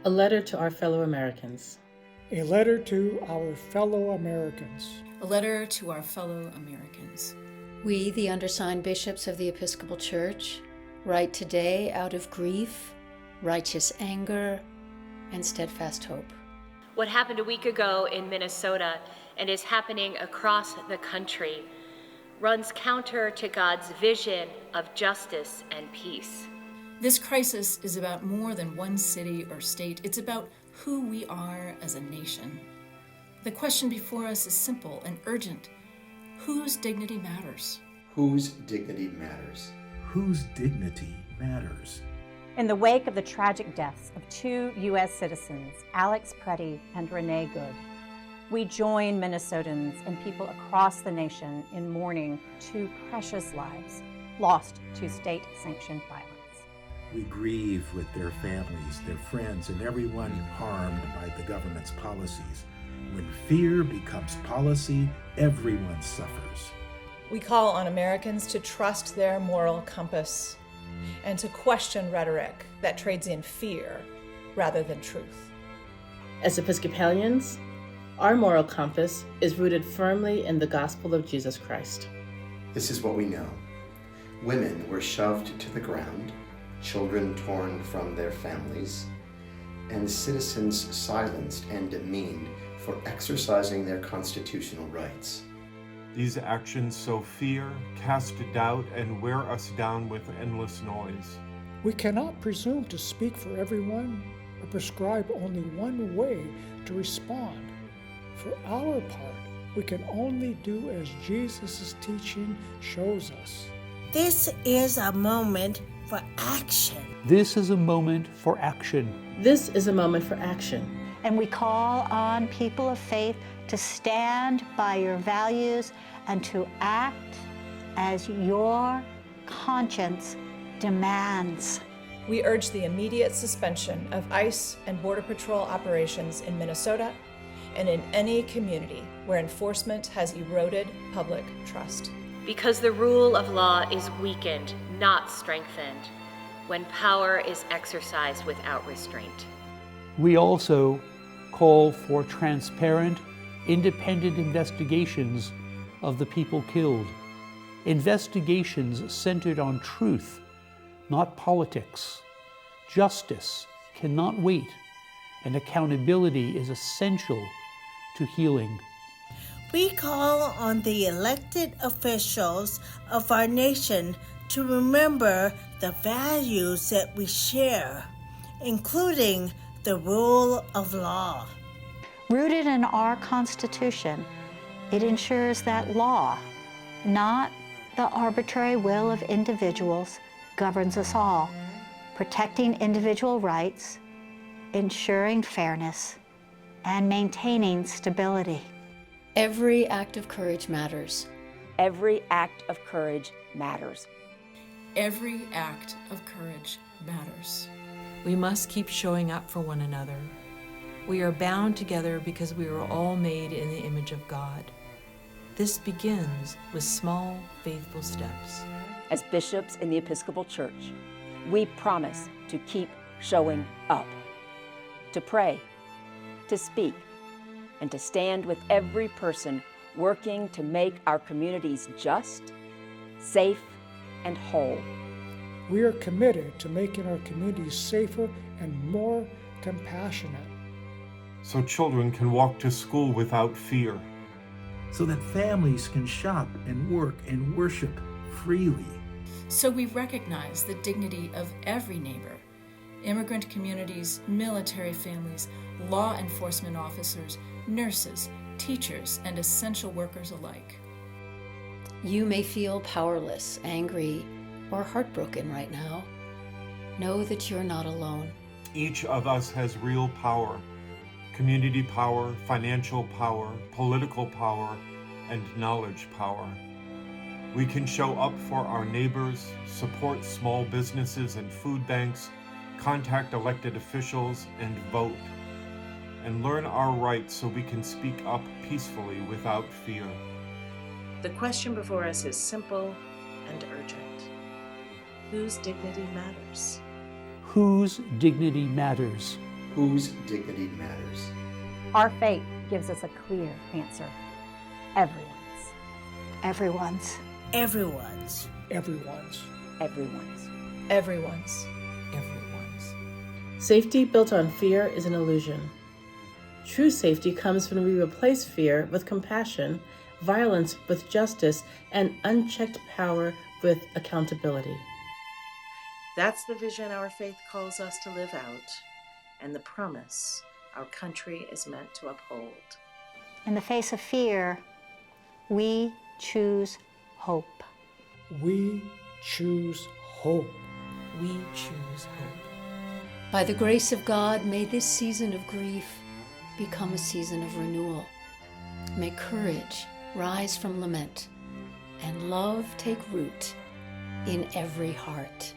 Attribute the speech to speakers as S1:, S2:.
S1: A letter to our fellow Americans.
S2: A letter to our fellow Americans.
S3: A letter to our fellow Americans.
S4: We, the undersigned bishops of the Episcopal Church, write today out of grief, righteous anger, and steadfast hope.
S5: What happened a week ago in Minnesota and is happening across the country runs counter to God's vision of justice and peace.
S3: This crisis is about more than one city or state. It's about who we are as a nation. The question before us is simple and urgent. Whose dignity matters?
S6: Whose dignity matters?
S7: Whose dignity matters?
S8: In the wake of the tragic deaths of 2 U.S. citizens, Alex Preddy and Renee Good, we join Minnesotans and people across the nation in mourning 2 precious lives lost to state-sanctioned violence.
S7: We grieve with their families, their friends, and everyone harmed by the government's policies. When fear becomes policy, everyone suffers.
S9: We call on Americans to trust their moral compass and to question rhetoric that trades in fear rather than truth.
S1: As Episcopalians, our moral compass is rooted firmly in the gospel of Jesus Christ.
S6: This is what we know. Women were shoved to the ground, children torn from their families, and citizens silenced and demeaned for exercising their constitutional rights.
S10: These actions sow fear, cast doubt, and wear us down with endless noise.
S2: We cannot presume to speak for everyone or prescribe only one way to respond. For our part, we can only do as Jesus' teaching shows us.
S11: This is a moment for action.
S12: This is a moment for action.
S1: This is a moment for action.
S8: And we call on people of faith to stand by your values and to act as your conscience demands.
S9: We urge the immediate suspension of ICE and Border Patrol operations in Minnesota and in any community where enforcement has eroded public trust.
S5: Because the rule of law is weakened, not strengthened, when power is exercised without restraint.
S12: We also call for transparent, independent investigations of the people killed. Investigations centered on truth, not politics. Justice cannot wait, and accountability is essential to healing.
S11: We call on the elected officials of our nation to remember the values that we share, including the rule of law.
S8: Rooted in our Constitution, it ensures that law, not the arbitrary will of individuals, governs us all, protecting individual rights, ensuring fairness, and maintaining stability.
S4: Every act of courage matters.
S13: Every act of courage matters.
S3: Every act of courage matters.
S14: We must keep showing up for one another. We are bound together because we are all made in the image of God. This begins with small, faithful steps.
S13: As bishops in the Episcopal Church, we promise to keep showing up, to pray, to speak, and to stand with every person working to make our communities just, safe, and whole.
S2: We are committed to making our communities safer and more compassionate.
S10: So children can walk to school without fear.
S7: So that families can shop and work and worship freely.
S3: So we recognize the dignity of every neighbor, immigrant communities, military families, law enforcement officers, nurses, teachers, and essential workers alike.
S4: You may feel powerless, angry, or heartbroken right now. Know that you're not alone.
S10: Each of us has real power. Community power, financial power, political power, and knowledge power. We can show up for our neighbors, support small businesses and food banks, contact elected officials, and vote. And learn our rights so we can speak up peacefully without fear.
S15: The question before us is simple and urgent. Whose dignity matters?
S12: Whose dignity matters?
S6: whose dignity matters.
S8: Our faith gives us a clear answer. Everyone's.
S11: Everyone's.
S2: Everyone's.
S13: Everyone's.
S9: Everyone's.
S14: Everyone's.
S1: Safety built on fear is an illusion. True safety comes when we replace fear with compassion, violence with justice, and unchecked power with accountability.
S15: That's the vision our faith calls us to live out, and the promise our country is meant to uphold.
S8: In the face of fear, we choose hope.
S2: We choose hope.
S14: We choose hope.
S4: By the grace of God, may this season of grief become a season of renewal. May courage rise from lament and love take root in every heart.